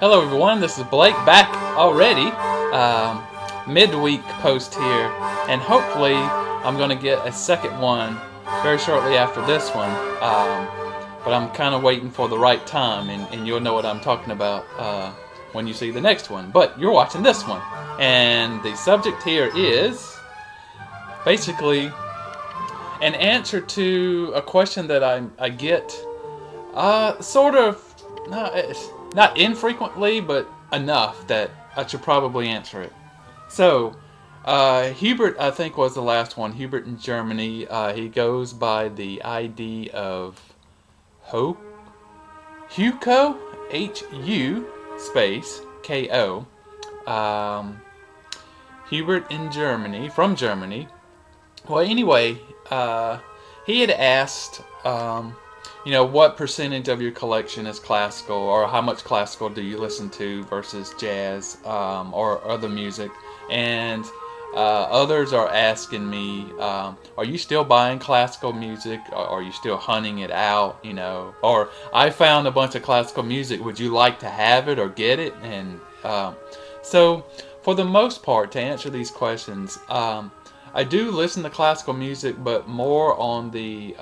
Hello everyone, this is Blake back already. Midweek post here, and hopefully I'm going to get a second one very shortly after this one. But I'm kind of waiting for the right time, and you'll know what I'm talking about when you see the next one. But you're watching this one, and the subject here is basically an answer to a question that I get sort of, not infrequently, but enough that I should probably answer it. So, Hubert, I think, was the last one. Hubert in Germany. He goes by the ID of Huko, H-U space K-O. Hubert in Germany, from Germany. Well, anyway, he had asked, what percentage of your collection is classical, or how much classical do you listen to versus jazz or other music? And others are asking me, are you still buying classical music? Or are you still hunting it out? Or I found a bunch of classical music. Would you like to have it or get it? And so, for the most part, to answer these questions, I do listen to classical music, but more on the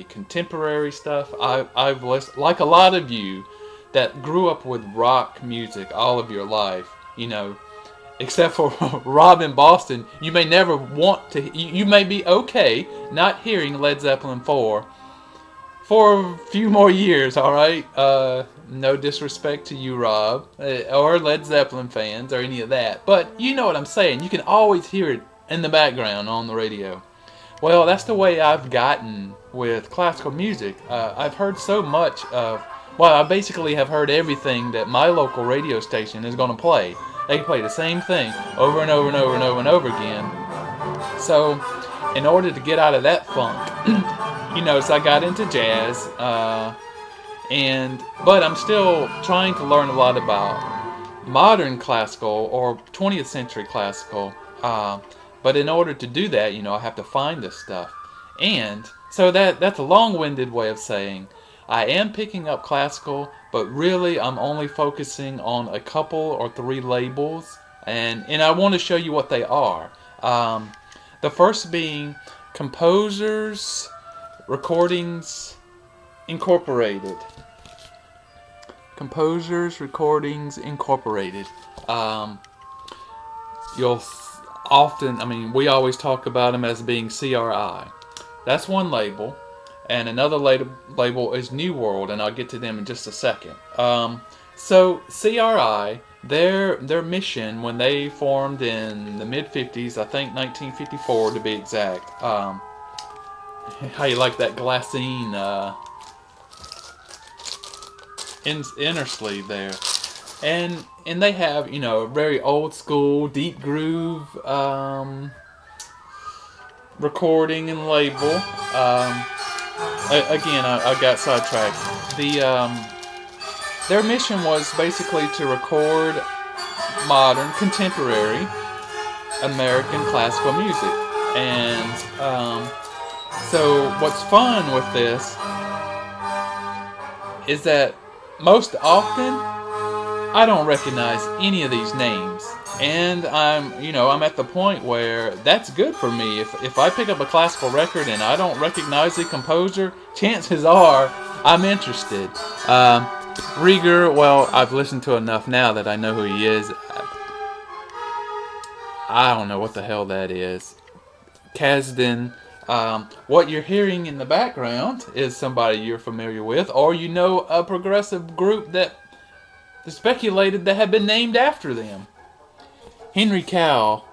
contemporary stuff. I've listened, like a lot of you that grew up with rock music all of your life, except for Rob in Boston. You may never want to. You may be okay not hearing Led Zeppelin 4 for a few more years. All right, no disrespect to you, Rob, or Led Zeppelin fans, or any of that. But you know what I'm saying. You can always hear it in the background on the radio. Well, that's the way I've gotten with classical music. I've heard so much of, I basically have heard everything that my local radio station is going to play. They play the same thing over and over and over and over and over again. So, in order to get out of that funk, so I got into jazz, but I'm still trying to learn a lot about modern classical or 20th century classical. But in order to do that, I have to find this stuff. And so that's a long-winded way of saying I am picking up classical, but really I'm only focusing on a couple or three labels. And I want to show you what they are. The first being Composers Recordings Incorporated. Composers Recordings Incorporated. You'll often, we always talk about them as being CRI. That's one label. And another label is New World, and I'll get to them in just a second. So CRI, their mission when they formed in the mid-50s, I think 1954 to be exact. How you like that glassine inner sleeve there. And they have, a very old school, deep groove recording and label. I got sidetracked. Their mission was basically to record modern, contemporary American classical music. And so what's fun with this is that most often I don't recognize any of these names, and I'm at the point where that's good for me. If I pick up a classical record and I don't recognize the composer, chances are I'm interested. Rieger, well, I've listened to enough now that I know who he is. I don't know what the hell that is. Kasdan. What you're hearing in the background is somebody you're familiar with, or a progressive group that speculated that had been named after them. Henry Cowell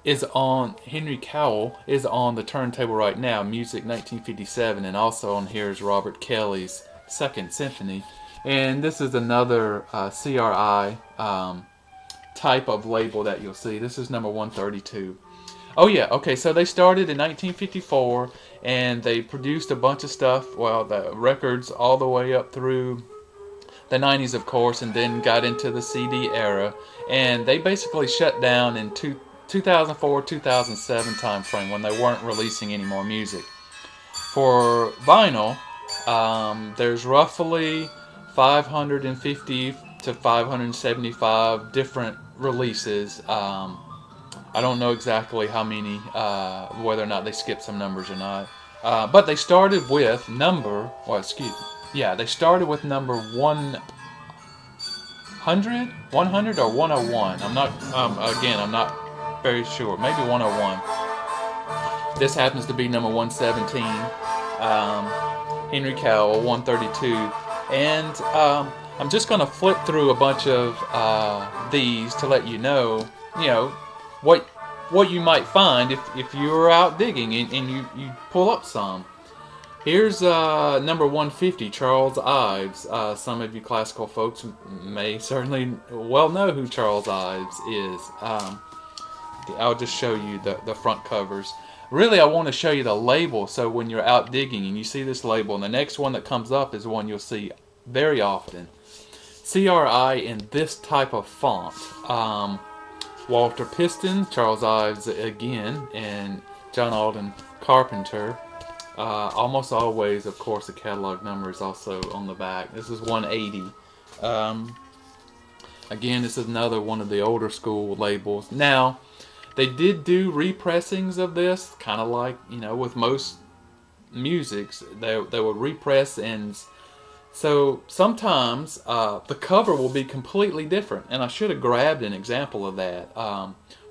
is on the turntable right now. Music 1957, and also on here is Robert Kelly's Second Symphony, and this is another CRI type of label that you'll see. This is number 132. Oh yeah, okay, so they started in 1954, and they produced a bunch of stuff, the records all the way up through the 90s, of course, and then got into the CD era, and they basically shut down in 2004-2007 time frame when they weren't releasing any more music. For vinyl, there's roughly 550 to 575 different releases. I don't know exactly how many, whether or not they skipped some numbers or not. But they started with number, well, excuse me. Yeah, they started with number 100, 100 or 101. I'm not, again, I'm not very sure. Maybe 101. This happens to be number 117. Henry Cowell, 132. And I'm just going to flip through a bunch of these to let you know, what you might find if you're out digging and you pull up some. Here's number 150, Charles Ives. Some of you classical folks may certainly well know who Charles Ives is. I'll just show you the front covers. Really, I want to show you the label, so when you're out digging and you see this label, and the next one that comes up is one you'll see very often. CRI in this type of font. Walter Piston, Charles Ives again, and John Alden Carpenter. Almost always, of course, the catalog number is also on the back. This is 180. Again, this is another one of the older school labels. Now, they did do repressings of this, kind of like, with most musics. They would repress, and so sometimes the cover will be completely different. And I should have grabbed an example of that,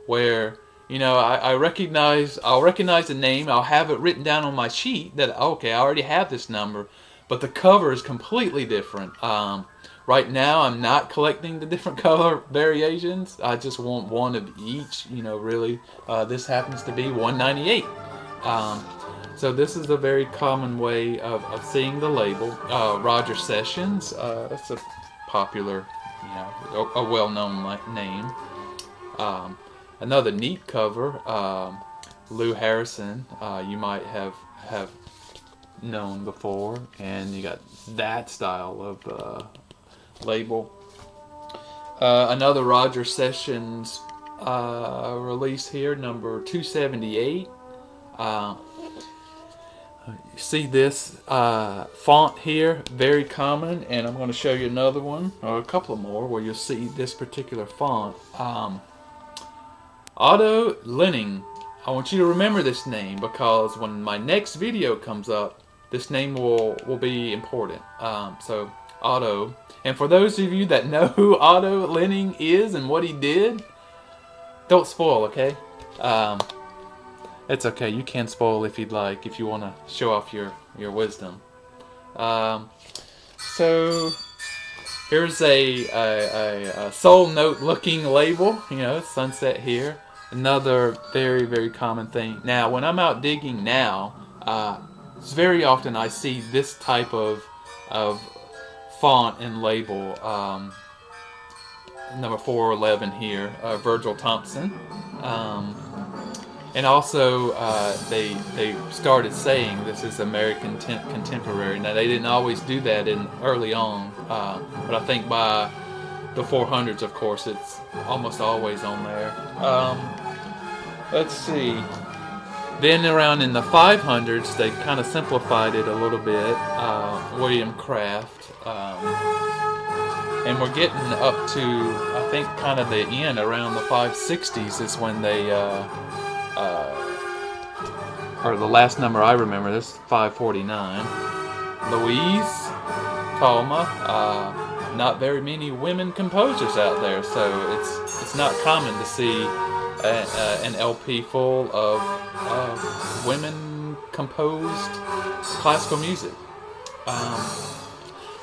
where I'll recognize the name. I'll have it written down on my sheet that okay, I already have this number, but the cover is completely different. Right now, I'm not collecting the different color variations. I just want one of each. Really, this happens to be 198. So this is a very common way of seeing the label. Roger Sessions, that's a popular, a well-known name. Another neat cover, Lou Harrison, you might have known before, and you got that style of label. Another Roger Sessions release here, number 278. You see this font here, very common, and I'm going to show you another one, or a couple more, where you'll see this particular font. Otto Luening. I want you to remember this name, because when my next video comes up, this name will be important. So Otto. And for those of you that know who Otto Luening is and what he did, don't spoil, okay? It's okay. You can spoil if you'd like, if you want to show off your wisdom. So here's a soul note looking label. Sunset here. Another very, very common thing. Now, when I'm out digging now, it's very often I see this type of font and label. Number 411 here, Virgil Thompson. And also, they started saying this is American Contemporary. Now, they didn't always do that early on, but I think by the 400s, of course, it's almost always on there. Let's see. Then around in the 500s, they kind of simplified it a little bit. William Kraft. And we're getting up to, I think, kind of the end, around the 560s is when they... or the last number I remember, this is 549. Louise Talma. Not very many women composers out there, so it's not common to see an LP full of women composed classical music.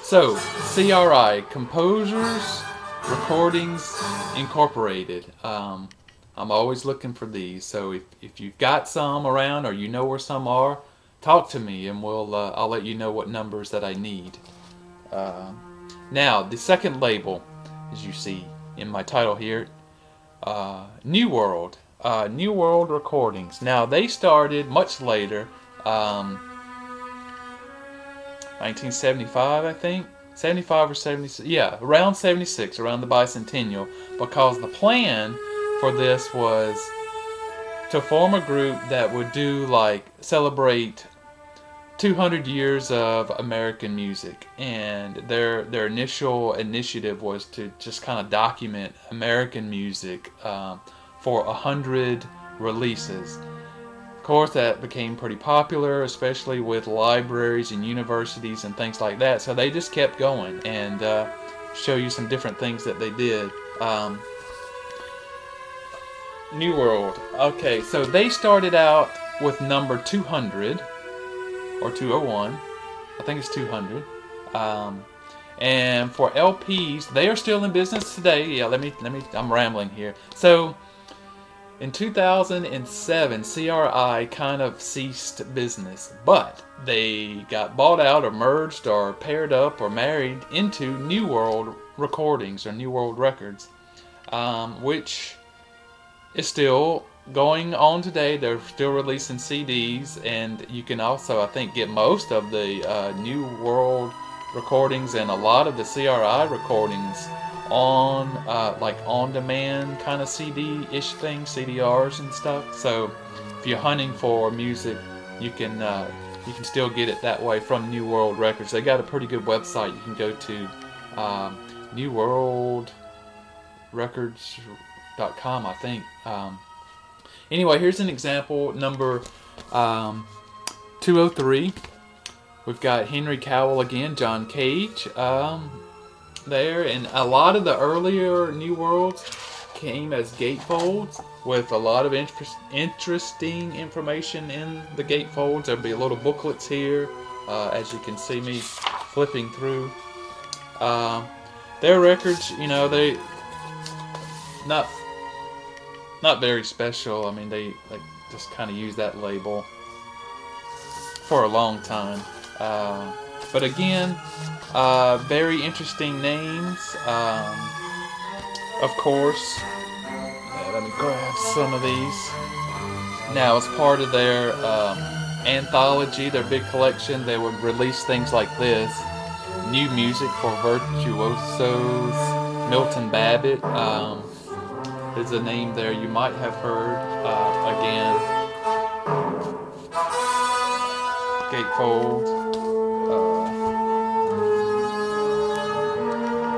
So CRI, Composers Recordings Incorporated. I'm always looking for these, so if you've got some around or you know where some are, talk to me and I'll let you know what numbers that I need. Now, the second label, as you see in my title here, New World Recordings. Now, they started much later, 1975, I think. 75 or 76, yeah, around 76, around the bicentennial, because the plan for this was to form a group that would do celebrate 200 years of American music, and their initial initiative was to just kind of document American music for 100 releases. Of course, that became pretty popular, especially with libraries and universities and things like that. So they just kept going and show you some different things that they did. New World. Okay, so they started out with number 200 or 201. I think it's 200. And for LPs, they are still in business today. Yeah, let me. I'm rambling here. So in 2007, CRI kind of ceased business, but they got bought out or merged or paired up or married into New World Recordings or New World Records, which is still going on today. They're still releasing CDs, and you can also, I think, get most of the New World recordings and a lot of the CRI recordings on like on-demand kind of CD-ish things, CDRs and stuff. So if you're hunting for music, you can still get it that way from New World Records. They got a pretty good website. You can go to newworldrecords.com, I think. Anyway, here's an example, number 203. We've got Henry Cowell again, John Cage there, and a lot of the earlier New Worlds came as gatefolds with a lot of interesting information in the gatefolds. There'll be little booklets here, as you can see me flipping through. Their records, they not very special. I mean, they just kind of use that label for a long time. But again, very interesting names. Of course, let me grab some of these. Now, as part of their anthology, their big collection, they would release things like this. New music for virtuosos. Milton Babbitt is a name there you might have heard. Again, gatefold.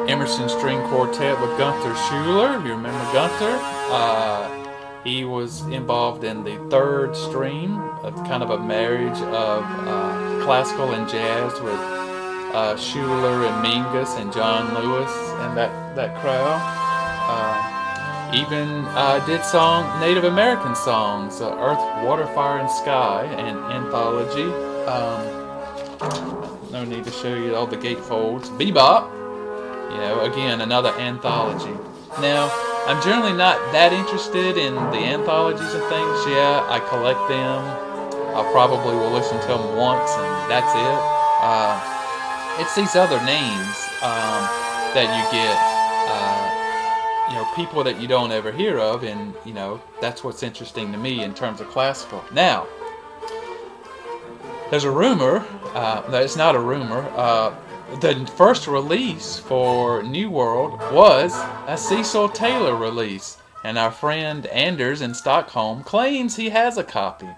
Emerson String Quartet with Gunther Schuller. You remember Gunther? He was involved in the third stream, kind of a marriage of classical and jazz with Schuller and Mingus and John Lewis and that crowd. Even did Native American songs, Earth, Water, Fire, and Sky, and anthology. No need to show you all the gatefolds. Bebop. Again, another anthology. Now, I'm generally not that interested in the anthologies and things. Yeah, I collect them. I probably will listen to them once, and that's it. It's these other names that you get, people that you don't ever hear of, and, that's what's interesting to me in terms of classical. Now, there's a rumor, no, it's not a rumor, the first release for New World was a Cecil Taylor release, and our friend Anders in Stockholm claims he has a copy,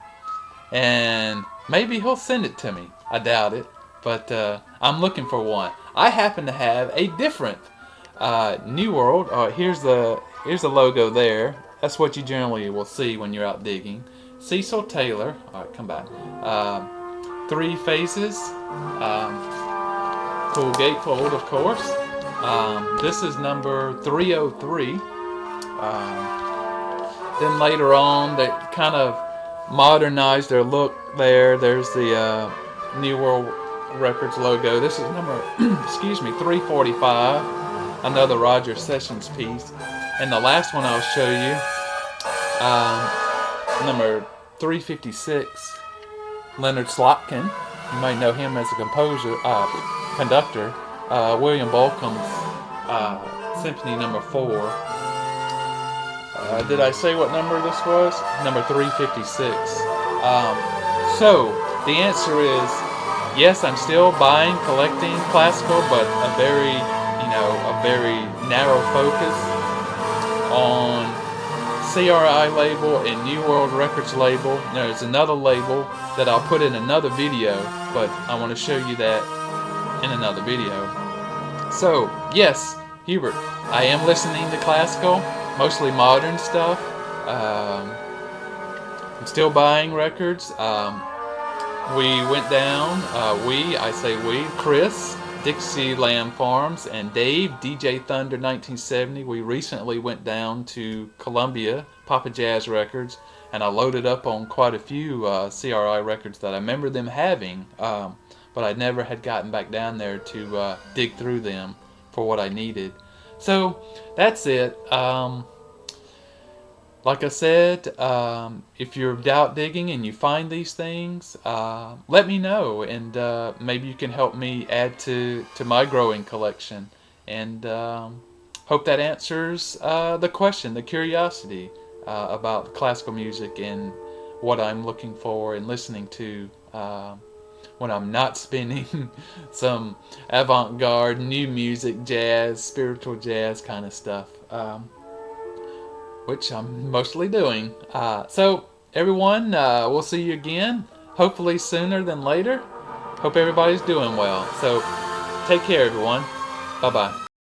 and maybe he'll send it to me. I doubt it, but I'm looking for one. I happen to have a different New World. Here's the logo there. That's what you generally will see when you're out digging. Cecil Taylor. All right, come back. 3 phases. Cool gatefold, of course. This is number 303. Then later on, they kind of modernized their look there. There's the New World Records logo. This is number, 345. Another Roger Sessions piece. And the last one I'll show you, number 356, Leonard Slotkin. You might know him as a conductor. William Bolcom's Symphony number 4. Did I say what number this was? Number 356. So the answer is yes. I'm still buying, collecting classical, but a very narrow focus on CRI label and New World Records label. There's another label that I'll put in another video, but I want to show you that in another video. So, yes, Hubert, I am listening to classical, mostly modern stuff. I'm still buying records. We went down, Chris, Dixieland Farms, and Dave, DJ Thunder 1970. We recently went down to Columbia, Papa Jazz Records, and I loaded up on quite a few CRI records that I remember them having, but I never had gotten back down there to dig through them for what I needed. So that's it. Like I said, if you're doubt digging and you find these things, let me know, and maybe you can help me add to my growing collection. And hope that answers the question, the curiosity about classical music and what I'm looking for and listening to when I'm not spinning some avant-garde, new music, jazz, spiritual jazz kind of stuff. Which I'm mostly doing. So, everyone, we'll see you again, hopefully sooner than later. Hope everybody's doing well. So, take care, everyone. Bye-bye.